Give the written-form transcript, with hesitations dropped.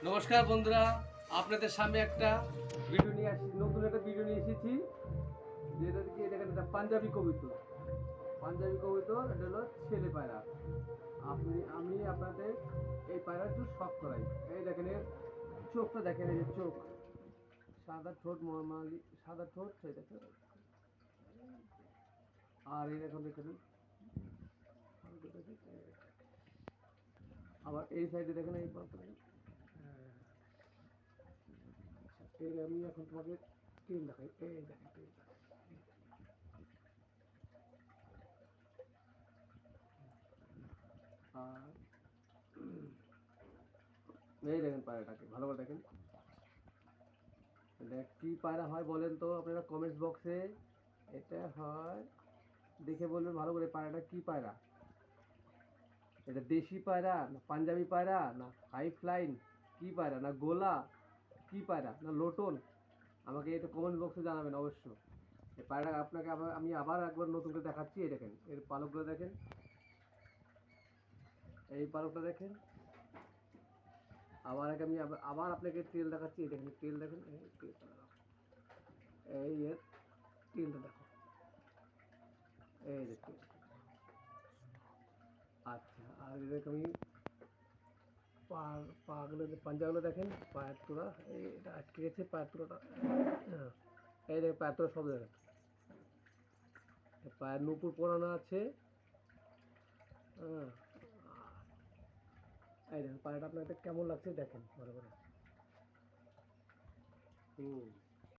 নমস্কার বন্ধুরা, আপনাদের সামনে একটা ভিডিও নিয়ে আসছি, নতুন একটা ভিডিও নিয়ে এসেছি। যেটা কি দেখেন, এটা পাঞ্জাবি কবুতর। পাঞ্জাবি কবুতর, এটা হলো ছেলে পায়রা। আমি আপনাদের এই পায়রা একটু শখ করাই। এই দেখেন, এর চোখটা দেখেন, এই যে চোখ, সাদা ঠোঁট, নর্মালি সাদা ঠোঁট, সেই দেখেন। আর এই দেখুন দেখেন, আবার এই সাইডে দেখেন, এই পাশে দেখেন। এই আমি এখন তোমাকে টেল দেখাই, এই দেখেন টেল। আর এই দেখেন পায়রাটাকে ভালো করে দেখেন। এটা কি পায়রা হয় বলেন তো আপনারা কমেন্টস বক্সে। এটা হয়, দেখে বলবেন ভালো করে, পায়রাটা কি পায়রা। এটা দেশি পায়রা না পাঞ্জাবি পায়রা না হাই ফ্লাইন, কি পায়রা না গোলা, কি পায়রা না লোটন, আমাকে এটা কমেন্ট বক্সে জানাবেন অবশ্য। এই পায়রা আপনাকে আমি আবার একবার নতুন করে দেখাচ্ছি। এই দেখেন, এর পালকগুলো দেখেন, এই পালকটা দেখেন। আমি আবার আপনাকে তেল দেখাচ্ছি। এই দেখেন তেল দেখেন, এই এর তেলটা দেখো, এই দেখুন। আচ্ছা, আর এরকম আমি পাগুলো, পাঞ্জাগুলো দেখেন, পায়ের তোড়া, এটা আটকে গেছে পায়ের তোড়াটা। এই দেখেন পায়ের তোড়া সব দেখেন, পায়ের নুপুর পরানো আছে। হ্যাঁ, এই দেখেন পায়রাটা আপনাদের কেমন লাগছে দেখেন ভালো করে।